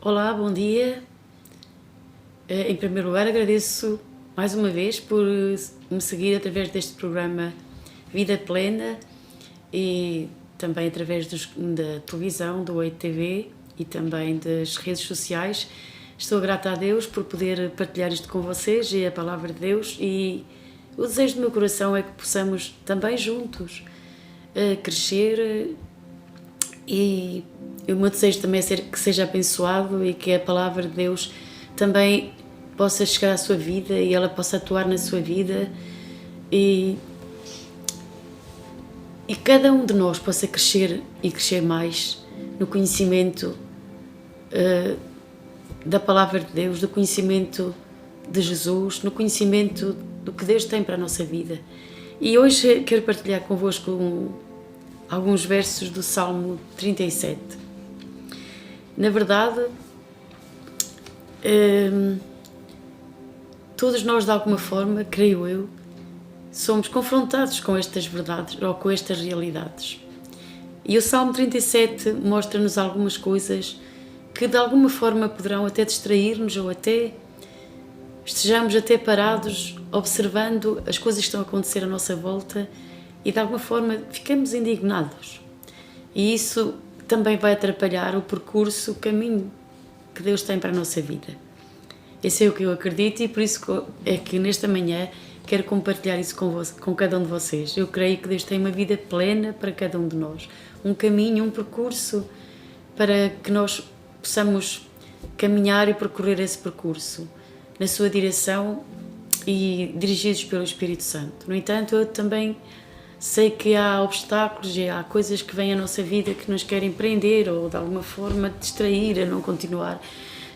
Olá, bom dia. Em primeiro lugar, agradeço mais uma vez por me seguir através deste programa Vida Plena e também através da televisão, do EITV e também das redes sociais. Estou grata a Deus por poder partilhar isto com vocês e a palavra de Deus, e o desejo do meu coração é que possamos também juntos crescer, e o meu desejo também é que seja abençoado e que a palavra de Deus também possa chegar à sua vida e ela possa atuar na sua vida, e cada um de nós possa crescer e crescer mais no conhecimento da palavra de Deus, do conhecimento de Jesus, no conhecimento do que Deus tem para a nossa vida. E hoje quero partilhar convosco alguns versos do Salmo 37. Na verdade, todos nós, de alguma forma, creio eu, somos confrontados com estas verdades ou com estas realidades. E o Salmo 37 mostra-nos algumas coisas que de alguma forma poderão até distrair-nos, ou até estejamos até parados observando as coisas que estão a acontecer à nossa volta e de alguma forma ficamos indignados. E isso também vai atrapalhar o percurso, o caminho que Deus tem para a nossa vida. Esse é o que eu acredito, e por isso é que nesta manhã quero compartilhar isso com cada um de vocês. Eu creio que Deus tem uma vida plena para cada um de nós, um caminho, um percurso para que nós possamos caminhar e percorrer esse percurso na sua direção e dirigidos pelo Espírito Santo. No entanto, eu também sei que há obstáculos e há coisas que vêm à nossa vida que nos querem prender ou de alguma forma distrair a não continuar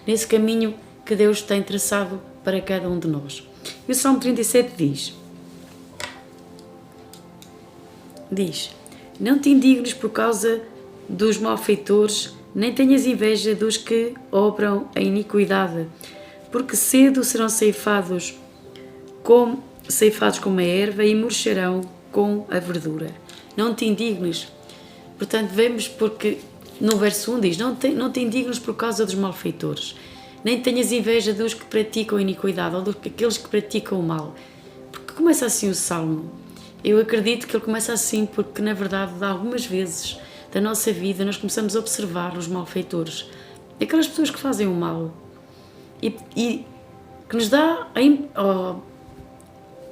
nesse caminho que Deus tem traçado para cada um de nós. E o Salmo 37 diz: não te indignes por causa dos malfeitores, nem tenhas inveja dos que obram a iniquidade, porque cedo serão ceifados como a erva e murcharão com a verdura. Não te indignes. Portanto, vemos, porque no verso 1 diz: não te indignes por causa dos malfeitores, nem tenhas inveja dos que praticam a iniquidade ou daqueles que praticam o mal. Porque começa assim o Salmo? Eu acredito que ele começa assim porque, na verdade, algumas vezes da nossa vida nós começamos a observar os malfeitores, aquelas pessoas que fazem o mal, e que nos dá,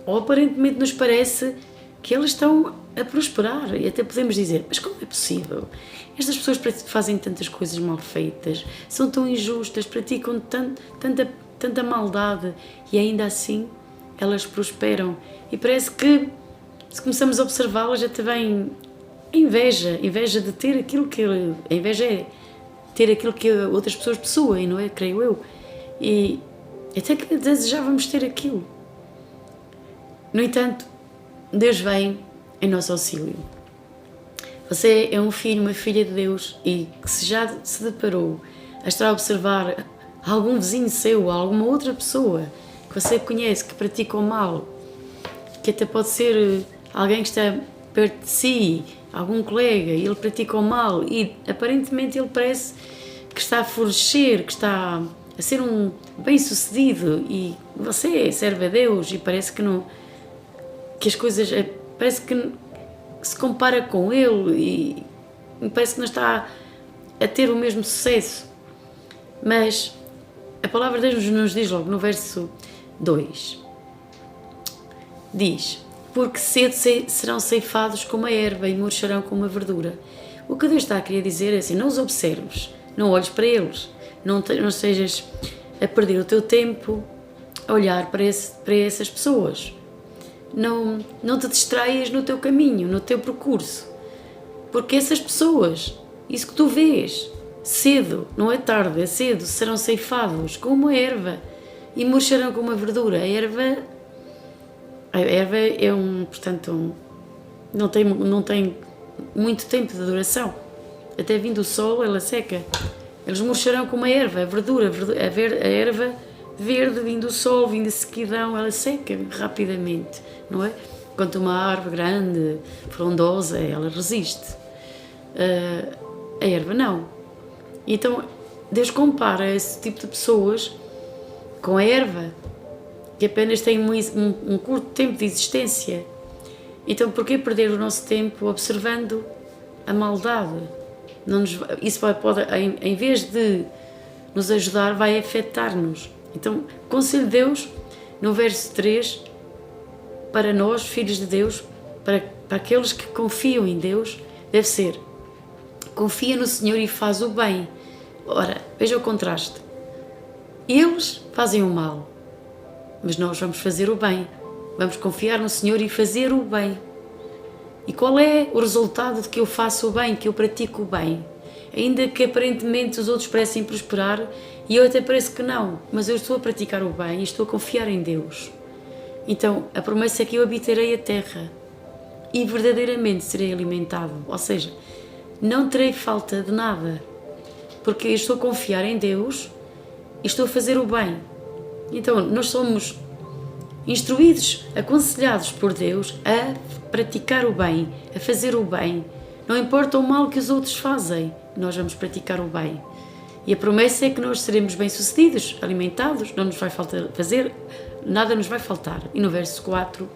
ou aparentemente nos parece que eles estão a prosperar, e até podemos dizer: mas como é possível? Estas pessoas fazem tantas coisas mal feitas, são tão injustas, praticam tanta maldade, e ainda assim elas prosperam. E parece que, se começamos a observá-las, até vem inveja de ter aquilo que... A inveja é ter aquilo que outras pessoas possuem, não é? Creio eu. E até que desejávamos ter aquilo. No entanto, Deus vem em nosso auxílio. Você é um filho, uma filha de Deus, e que se já se deparou a estar a observar algum vizinho seu, alguma outra pessoa que você conhece que pratica o mal, que até pode ser alguém que está perto de si, algum colega, e ele pratica o mal e aparentemente ele parece que está a florescer, que está a ser um bem-sucedido, e você serve a Deus e parece que não, que as coisas, parece que se compara com ele e parece que não está a ter o mesmo sucesso. Mas a palavra de Deus nos diz logo no verso 2, diz: porque cedo serão ceifados como a erva e murcharão como a verdura. O que Deus está a querer dizer é assim: não os observes, não olhes para eles, não estejas a perder o teu tempo a olhar para essas pessoas. Não te distraias no teu caminho, no teu percurso, porque essas pessoas, isso que tu vês, cedo, não é tarde, é cedo, serão ceifados como a erva e murcharão como a verdura. A erva é portanto, não tem muito tempo de duração. Até vindo o sol, ela seca. Eles murcharão como a erva, a verdura, a erva verde, vindo o sol, vindo a sequidão, ela seca rapidamente, não é? Quanto uma árvore grande, frondosa, ela resiste. A erva não. Então, Deus compara esse tipo de pessoas com a erva, que apenas tem um curto tempo de existência. Então, por que perder o nosso tempo observando a maldade? Isso pode, em vez de nos ajudar, vai afetar-nos. Então, o conselho de Deus, no verso 3, para nós, filhos de Deus, para aqueles que confiam em Deus, deve ser: confia no Senhor e faz o bem. Ora, veja o contraste. Eles fazem o mal, mas nós vamos fazer o bem. Vamos confiar no Senhor e fazer o bem. E qual é o resultado de que eu faço o bem, que eu pratico o bem? Ainda que aparentemente os outros parecem prosperar, e eu até parece que não, mas eu estou a praticar o bem e estou a confiar em Deus. Então, a promessa é que eu habitarei a terra e verdadeiramente serei alimentado, ou seja, não terei falta de nada, porque eu estou a confiar em Deus e estou a fazer o bem. Então, nós somos instruídos, aconselhados por Deus a praticar o bem, a fazer o bem. Não importa o mal que os outros fazem, nós vamos praticar o bem. E a promessa é que nós seremos bem-sucedidos, alimentados, não nos vai faltar fazer, nada nos vai faltar. E no verso 4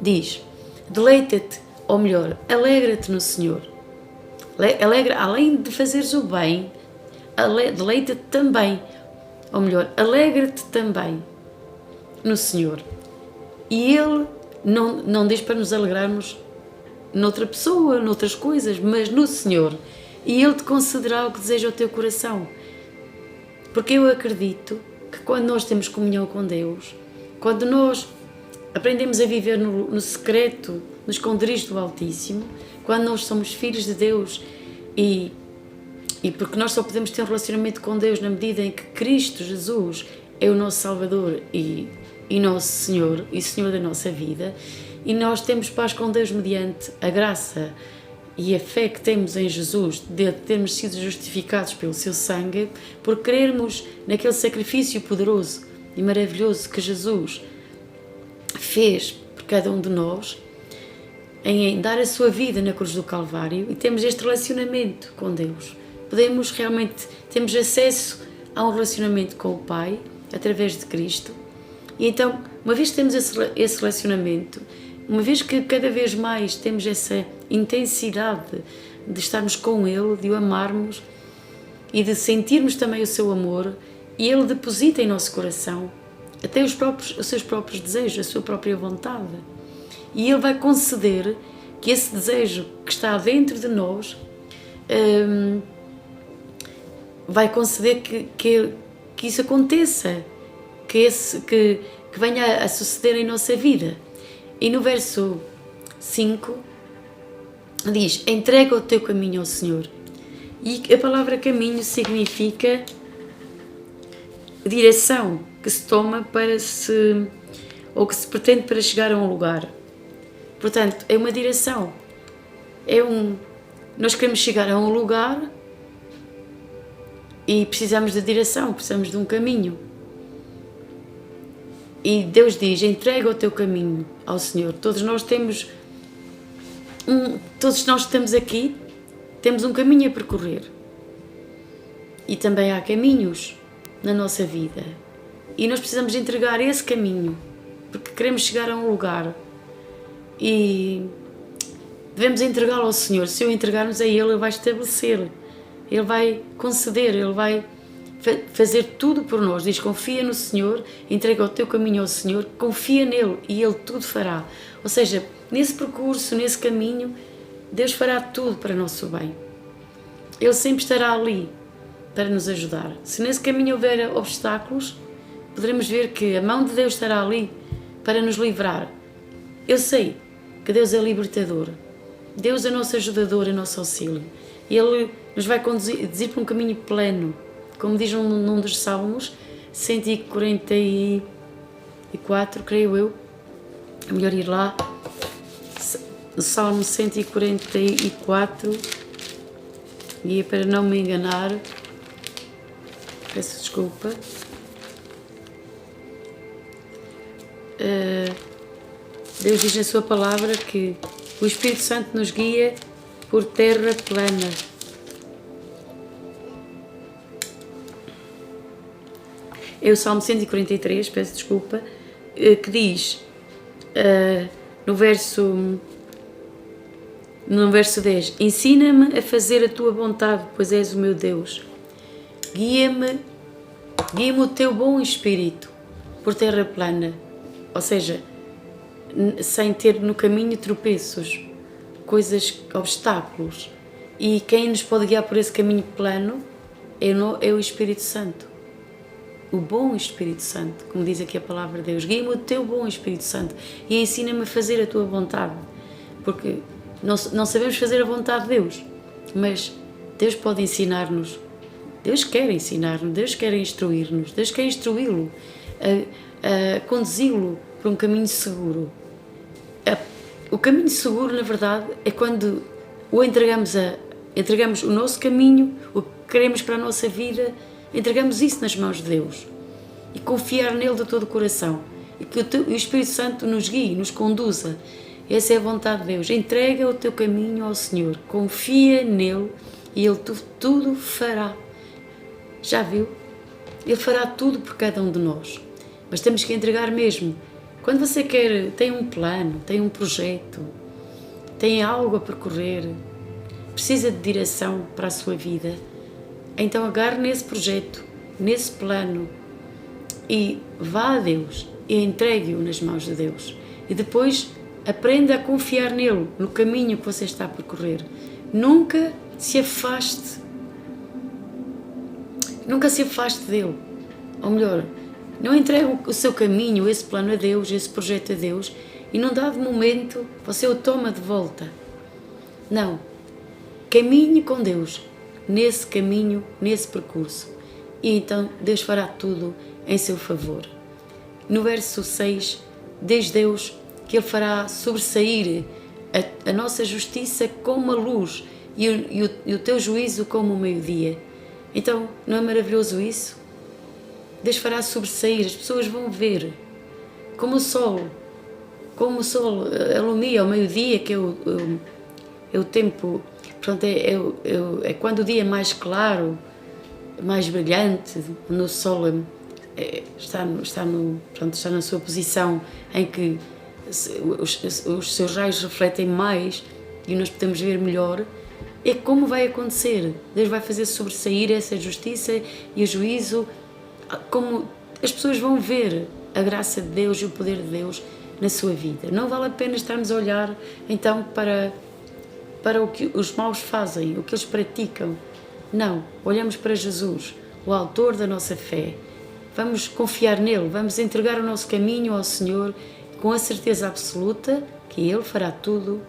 diz: deleita-te, ou melhor, alegra-te no Senhor. Além de fazeres o bem, deleita-te também, ou melhor, alegra-te também no Senhor. E Ele não diz para nos alegrarmos noutra pessoa, noutras coisas, mas no Senhor. E Ele te concederá o que deseja o teu coração. Porque eu acredito que quando nós temos comunhão com Deus, quando nós aprendemos a viver no secreto, no esconderijo do Altíssimo, quando nós somos filhos de Deus e porque nós só podemos ter um relacionamento com Deus na medida em que Cristo Jesus é o nosso Salvador e nosso Senhor e Senhor da nossa vida, e nós temos paz com Deus mediante a graça e a fé que temos em Jesus, de termos sido justificados pelo seu sangue, por crermos naquele sacrifício poderoso e maravilhoso que Jesus fez por cada um de nós, em dar a sua vida na cruz do Calvário, e temos este relacionamento com Deus. Temos acesso a um relacionamento com o Pai, através de Cristo. E então, uma vez que temos esse relacionamento, uma vez que cada vez mais temos essa intensidade de estarmos com Ele, de o amarmos e de sentirmos também o seu amor, e Ele deposita em nosso coração até os seus próprios desejos, a sua própria vontade. E Ele vai conceder que esse desejo que está dentro de nós, vai conceder que isso aconteça, que venha a suceder em nossa vida. E no verso 5 diz: entrega o teu caminho ao Senhor. E a palavra caminho significa direção que se toma ou que se pretende para chegar a um lugar. Portanto, é uma direção. Nós queremos chegar a um lugar e precisamos de direção, precisamos de um caminho. E Deus diz: entrega o teu caminho ao Senhor. Todos nós estamos aqui, temos um caminho a percorrer. E também há caminhos na nossa vida. E nós precisamos entregar esse caminho, porque queremos chegar a um lugar. E devemos entregá-lo ao Senhor. Se o entregarmos a Ele, Ele vai estabelecer, Ele vai conceder, Ele vai fazer tudo por nós. Diz: confia no Senhor, entrega o teu caminho ao Senhor, confia nele e Ele tudo fará. Ou seja, nesse percurso, nesse caminho, Deus fará tudo para o nosso bem. Ele sempre estará ali para nos ajudar. Se nesse caminho houver obstáculos, poderemos ver que a mão de Deus estará ali para nos livrar. Eu sei que Deus é libertador. Deus é nosso ajudador, é nosso auxílio. Ele nos vai conduzir para um caminho pleno. Como diz num dos Salmos, 144, creio eu, é melhor ir lá, o Salmo 144, e para não me enganar, peço desculpa, Deus diz na sua palavra que o Espírito Santo nos guia por terra plana. É o Salmo 143, peço desculpa, que diz no verso 10: ensina-me a fazer a tua vontade, pois és o meu Deus. Guia-me o teu bom espírito por terra plana, ou seja, sem ter no caminho tropeços, coisas, obstáculos. E quem nos pode guiar por esse caminho plano é o Espírito Santo, o bom Espírito Santo, como diz aqui a palavra de Deus. Guia-me o teu bom Espírito Santo e ensina-me a fazer a tua vontade, porque não sabemos fazer a vontade de Deus, mas Deus pode ensinar-nos. Deus quer ensinar-nos, Deus quer instruir-nos, Deus quer instruí-lo, a conduzi-lo por um caminho seguro. O caminho seguro, na verdade, é quando entregamos o nosso caminho, o que queremos para a nossa vida, entregamos isso nas mãos de Deus e confiar nele de todo o coração e que o Espírito Santo nos guie, nos conduza. Essa é a vontade de Deus. Entrega o teu caminho ao Senhor, confia nele e Ele tudo fará. Já viu? Ele fará tudo por cada um de nós, mas temos que entregar mesmo. Quando você tem um plano, tem um projeto, tem algo a percorrer, precisa de direção para a sua vida, então agarre nesse projeto, nesse plano e vá a Deus e entregue-o nas mãos de Deus. E depois aprenda a confiar nele, no caminho que você está a percorrer. Nunca se afaste dele. Ou melhor, não entregue o seu caminho, esse plano a Deus, esse projeto a Deus, e num dado momento você o toma de volta. Não. Caminhe com Deus, nesse caminho, nesse percurso. E então Deus fará tudo em seu favor. No verso 6, diz Deus que Ele fará sobressair a nossa justiça como a luz e o teu juízo como o meio-dia. Então, não é maravilhoso isso? Deus fará sobressair, as pessoas vão ver como o sol alumia ao meio-dia, que é o tempo, portanto, é quando o dia é mais claro, mais brilhante, no sol está na sua posição em que os seus raios refletem mais e nós podemos ver melhor. É como vai acontecer. Deus vai fazer sobressair essa justiça e o juízo, como as pessoas vão ver a graça de Deus e o poder de Deus na sua vida. Não vale a pena estarmos a olhar então para o que os maus fazem, o que eles praticam. Não, olhamos para Jesus, o autor da nossa fé. Vamos confiar nele, vamos entregar o nosso caminho ao Senhor com a certeza absoluta que Ele fará tudo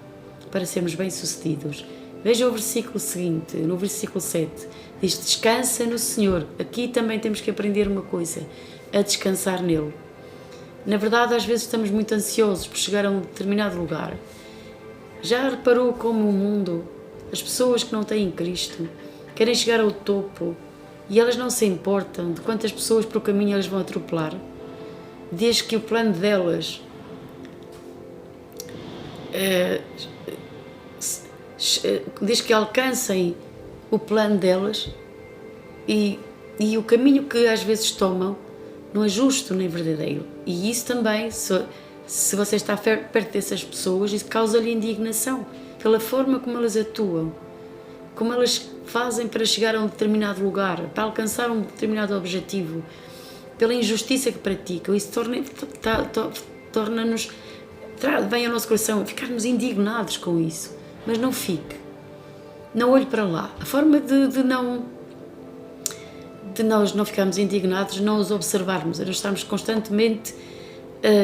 para sermos bem-sucedidos. Veja o versículo seguinte, no versículo 7, diz: descansa no Senhor. Aqui também temos que aprender uma coisa, a descansar nele. Na verdade, às vezes estamos muito ansiosos por chegar a um determinado lugar. Já reparou como o mundo, as pessoas que não têm Cristo, querem chegar ao topo e elas não se importam de quantas pessoas por caminho elas vão atropelar, desde que o plano delas desde que alcancem o plano delas e o caminho que às vezes tomam não é justo nem verdadeiro. E isso também, se você está perto dessas pessoas, isso causa-lhe indignação pela forma como elas atuam, como elas fazem para chegar a um determinado lugar, para alcançar um determinado objetivo, pela injustiça que praticam. Isso torna-nos, vem ao nosso coração ficarmos indignados com isso. Mas não fique, não olhe para lá. A forma de nós não ficarmos indignados, não os observarmos, nós estamos constantemente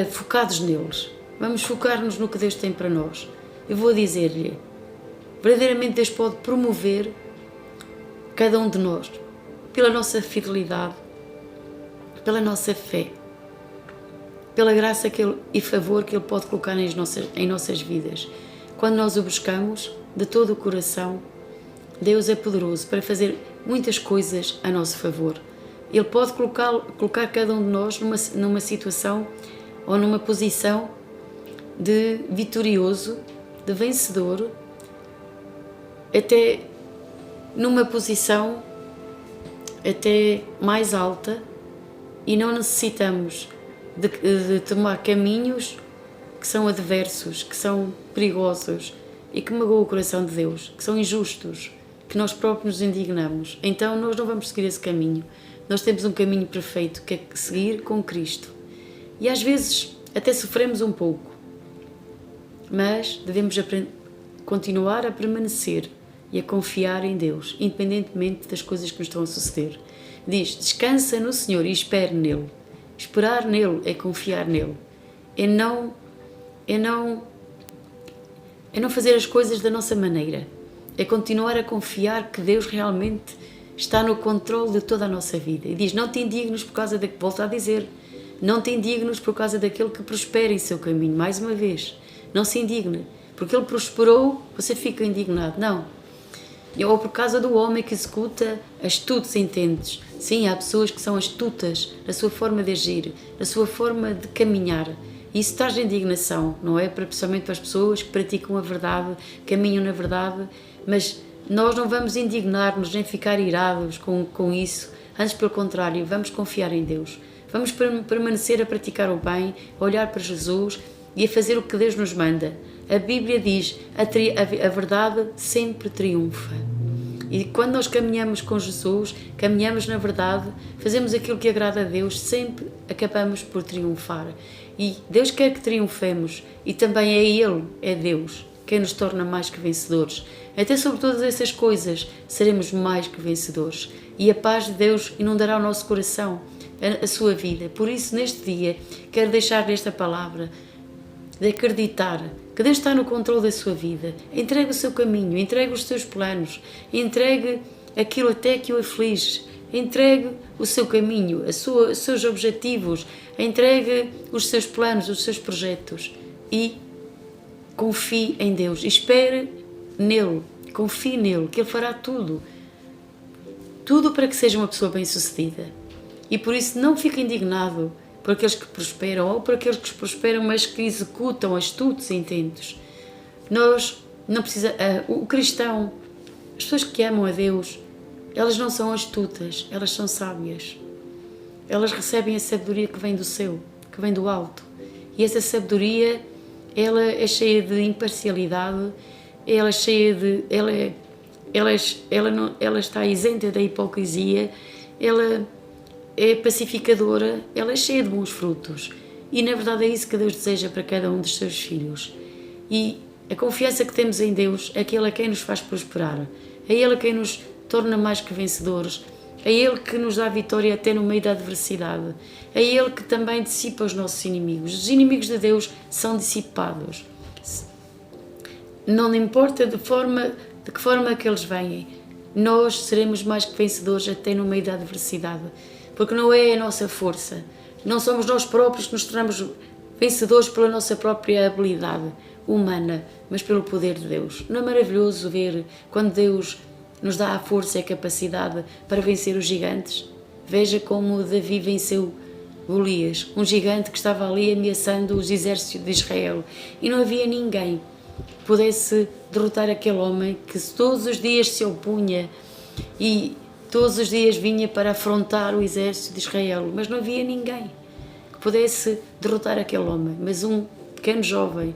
focados neles. Vamos focar-nos no que Deus tem para nós. Eu vou dizer-lhe, verdadeiramente Deus pode promover cada um de nós pela nossa fidelidade, pela nossa fé, pela graça e favor que Ele pode colocar em nossas vidas. Quando nós o buscamos de todo o coração, Deus é poderoso para fazer muitas coisas a nosso favor. Ele pode colocar cada um de nós numa situação ou numa posição de vitorioso, de vencedor, até numa posição até mais alta, e não necessitamos de tomar caminhos que são adversos, que são perigosos e que magoam o coração de Deus, que são injustos, que nós próprios nos indignamos. Então nós não vamos seguir esse caminho. Nós temos um caminho perfeito que é seguir com Cristo. E às vezes até sofremos um pouco, mas devemos continuar a permanecer e a confiar em Deus, independentemente das coisas que nos estão a suceder. Diz, descansa no Senhor e espere nele. Esperar nele é confiar nele. É não fazer as coisas da nossa maneira. É continuar a confiar que Deus realmente está no controle de toda a nossa vida. E diz, não te indignes por causa daquele, volta a dizer, não te indignes por causa daquele que prospera em seu caminho. Mais uma vez, não se indigne. Porque ele prosperou, você fica indignado. Não. Ou por causa do homem que executa astutos intentes. Sim, há pessoas que são astutas na sua forma de agir, na sua forma de caminhar. E isso traz indignação, não é? Principalmente para as pessoas que praticam a verdade, caminham na verdade, mas nós não vamos indignar-nos nem ficar irados com isso. Antes, pelo contrário, vamos confiar em Deus. Vamos permanecer a praticar o bem, a olhar para Jesus e a fazer o que Deus nos manda. A Bíblia diz, a verdade sempre triunfa. E quando nós caminhamos com Jesus, caminhamos na verdade, fazemos aquilo que agrada a Deus, sempre acabamos por triunfar. E Deus quer que triunfemos, e também é Ele, é Deus, quem nos torna mais que vencedores. Até sobre todas essas coisas, seremos mais que vencedores. E a paz de Deus inundará o nosso coração, a sua vida. Por isso, neste dia, quero deixar esta palavra de acreditar que Deus está no controle da sua vida. Entregue o seu caminho, entregue os seus planos, entregue aquilo até que o aflige, entregue o seu caminho, os seus objetivos, entregue os seus planos, os seus projetos e confie em Deus, espere nele, confie nele, que Ele fará tudo para que seja uma pessoa bem-sucedida. E por isso não fique indignado por aqueles que prosperam ou por aqueles que prosperam, mas que executam astutos intentos. O cristão, as pessoas que amam a Deus, elas não são astutas, elas são sábias. Elas recebem a sabedoria que vem do céu, que vem do alto. E essa sabedoria, ela é cheia de imparcialidade, ela está isenta da hipocrisia, ela é pacificadora, ela é cheia de bons frutos. E na verdade é isso que Deus deseja para cada um dos seus filhos. E a confiança que temos em Deus é que Ele é quem nos faz prosperar, é Ele quem nos torna mais que vencedores, é Ele que nos dá vitória até no meio da adversidade, é Ele que também dissipa os nossos inimigos. Os inimigos de Deus são dissipados. Não importa de que forma que eles venham, nós seremos mais que vencedores até no meio da adversidade. Porque não é a nossa força, não somos nós próprios que nos tornamos vencedores pela nossa própria habilidade humana, mas pelo poder de Deus. Não é maravilhoso ver quando Deus nos dá a força e a capacidade para vencer os gigantes? Veja como Davi venceu Golias, um gigante que estava ali ameaçando os exércitos de Israel, e não havia ninguém que pudesse derrotar aquele homem que todos os dias se opunha e todos os dias vinha para afrontar o exército de Israel, mas não havia ninguém que pudesse derrotar aquele homem. Mas um pequeno jovem,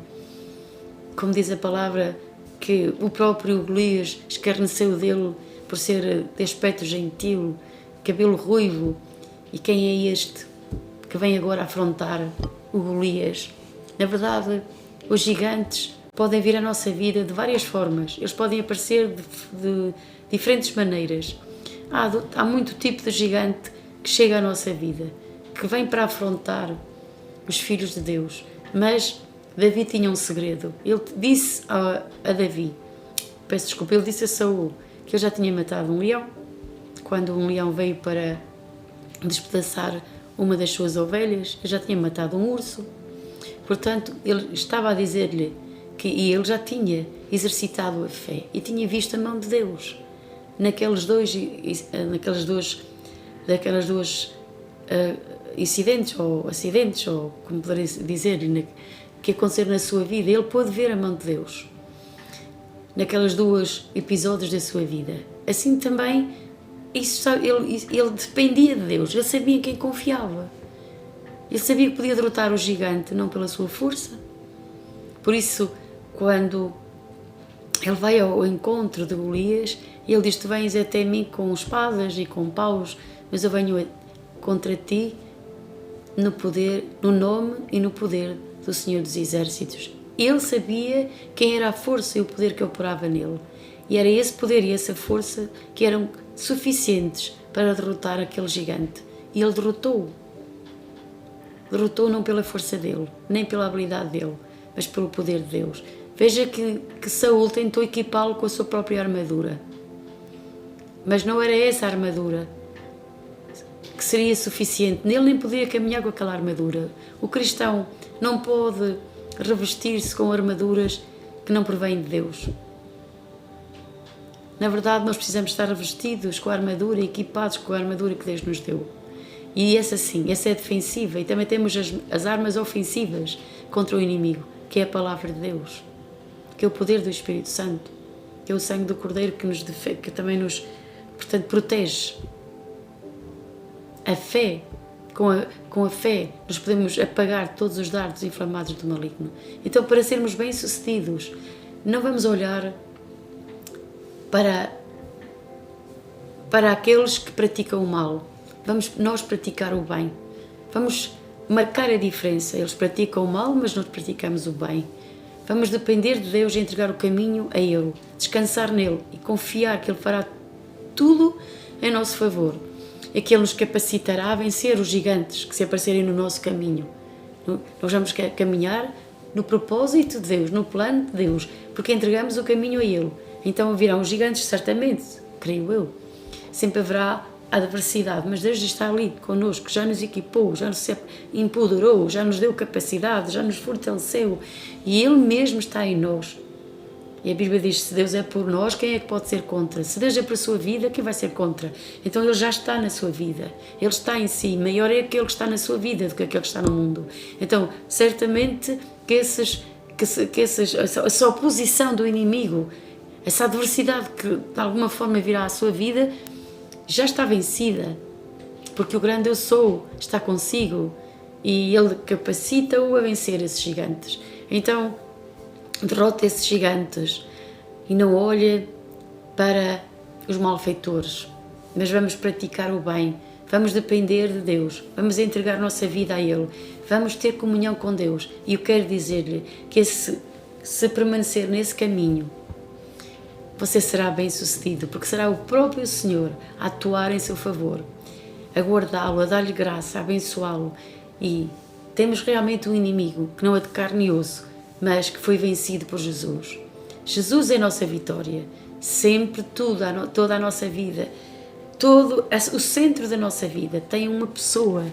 como diz a palavra, que o próprio Golias escarneceu dele por ser de aspecto gentil, cabelo ruivo. E quem é este que vem agora afrontar o Golias? Na verdade, os gigantes podem vir à nossa vida de várias formas, eles podem aparecer de diferentes maneiras. Há muito tipo de gigante que chega à nossa vida, que vem para afrontar os filhos de Deus. Mas Davi tinha um segredo. Ele disse ele disse a Saul que ele já tinha matado um leão, quando um leão veio para despedaçar uma das suas ovelhas, ele já tinha matado um urso. Portanto, ele estava a dizer-lhe que ele já tinha exercitado a fé e tinha visto a mão de Deus naquelas duas incidentes ou acidentes, ou como poderia dizer, que aconteceram na sua vida. Ele pôde ver a mão de Deus naquelas duas episódios da sua vida. Assim também Ele dependia de Deus, ele sabia em quem confiava. Ele sabia que podia derrotar o gigante, não pela sua força. Por isso, quando ele vai ao encontro de Golias, ele diz: tu vens até mim com espadas e com paus, mas eu venho contra ti no poder, no nome e no poder do Senhor dos Exércitos. Ele sabia quem era a força e o poder que operava nele. E era esse poder e essa força que eram suficientes para derrotar aquele gigante. E ele derrotou-o. Derrotou não pela força dele, nem pela habilidade dele, mas pelo poder de Deus. Veja que Saul tentou equipá-lo com a sua própria armadura. Mas não era essa a armadura que seria suficiente. Nele nem podia caminhar com aquela armadura. O cristão não pode revestir-se com armaduras que não provêm de Deus. Na verdade, nós precisamos estar revestidos com a armadura, equipados com a armadura que Deus nos deu. E essa sim, essa é defensiva. E também temos as armas ofensivas contra o inimigo, que é a palavra de Deus, que é o poder do Espírito Santo, que é o sangue do Cordeiro que também nos, portanto, protege. A fé, com a fé, nós podemos apagar todos os dardos inflamados do maligno. Então, para sermos bem-sucedidos, não vamos olhar para aqueles que praticam o mal. Vamos nós praticar o bem. Vamos marcar a diferença. Eles praticam o mal, mas nós praticamos o bem. Vamos depender de Deus e entregar o caminho a Ele, descansar nele e confiar que Ele fará tudo em nosso favor. É que Ele nos capacitará a vencer os gigantes que se aparecerem no nosso caminho. Nós vamos caminhar no propósito de Deus, no plano de Deus, porque entregamos o caminho a Ele. Então virão os gigantes, certamente, creio eu. Sempre haverá adversidade, mas Deus está ali connosco, já nos equipou, já nos empoderou, já nos deu capacidade, já nos fortaleceu e Ele mesmo está em nós. E a Bíblia diz: se Deus é por nós, quem é que pode ser contra? Se Deus é para a sua vida, quem vai ser contra? Então Ele já está na sua vida, Ele está em si, maior é aquele que está na sua vida do que aquele que está no mundo. Então, certamente que essa oposição do inimigo, essa adversidade que de alguma forma virá à sua vida, já está vencida, porque o grande eu sou está consigo e Ele capacita-o a vencer esses gigantes. Então, derrota esses gigantes e não olhe para os malfeitores, mas vamos praticar o bem, vamos depender de Deus, vamos entregar nossa vida a Ele, vamos ter comunhão com Deus. E eu quero dizer-lhe que se permanecer nesse caminho, você será bem-sucedido, porque será o próprio Senhor a atuar em seu favor, a guardá-lo, a dar-lhe graça, a abençoá-lo. E temos realmente um inimigo que não é de carne e osso, mas que foi vencido por Jesus. Jesus é a nossa vitória. Sempre, toda a nossa vida, todo o centro da nossa vida tem uma pessoa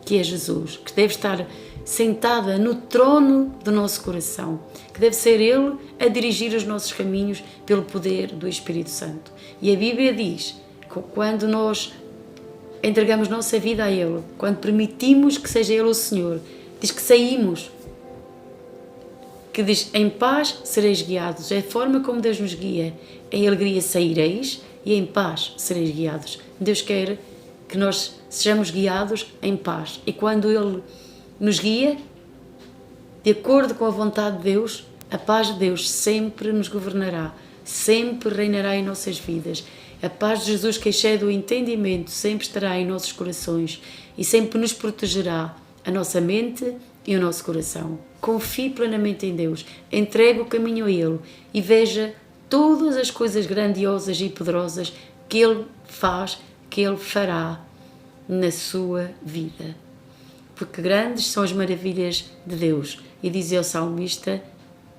que é Jesus, que deve estar sentada no trono do nosso coração, que deve ser Ele a dirigir os nossos caminhos pelo poder do Espírito Santo. E a Bíblia diz que quando nós entregamos nossa vida a Ele, quando permitimos que seja Ele o Senhor, diz que saímos, que diz: em paz sereis guiados. É a forma como Deus nos guia. Em alegria saireis e em paz sereis guiados. Deus quer que nós sejamos guiados em paz. E quando Ele nos guia, de acordo com a vontade de Deus, a paz de Deus sempre nos governará, sempre reinará em nossas vidas. A paz de Jesus, que excede o entendimento, sempre estará em nossos corações e sempre nos protegerá a nossa mente e o nosso coração. Confie plenamente em Deus, entregue o caminho a Ele e veja todas as coisas grandiosas e poderosas que Ele faz, que Ele fará na sua vida. Porque grandes são as maravilhas de Deus. E dizia o salmista: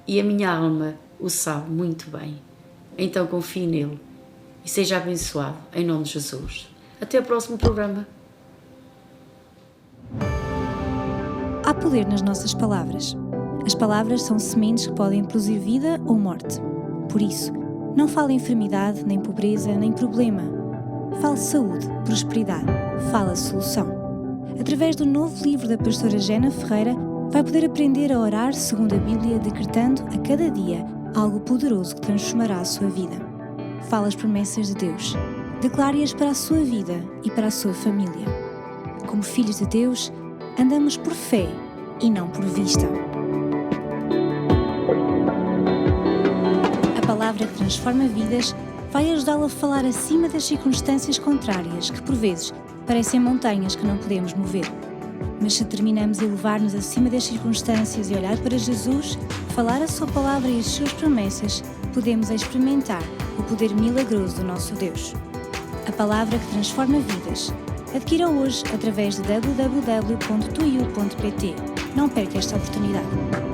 e a minha alma o sabe muito bem. Então confie nele e seja abençoado em nome de Jesus. Até o próximo programa. Há poder nas nossas palavras. As palavras são sementes que podem produzir vida ou morte. Por isso, não fale enfermidade, nem pobreza, nem problema. Fale saúde, prosperidade. Fale a solução. Através do novo livro da pastora Jena Ferreira, vai poder aprender a orar segundo a Bíblia, decretando a cada dia algo poderoso que transformará a sua vida. Fale as promessas de Deus. Declare-as para a sua vida e para a sua família. Como filhos de Deus, andamos por fé e não por vista. A palavra que transforma vidas vai ajudá-lo a falar acima das circunstâncias contrárias que, por vezes, parecem montanhas que não podemos mover. Mas se determinamos a elevar-nos acima das circunstâncias e olhar para Jesus, falar a sua palavra e as suas promessas, podemos experimentar o poder milagroso do nosso Deus. A palavra que transforma vidas. Adquira hoje através de www.tuiu.pt. Não perca esta oportunidade.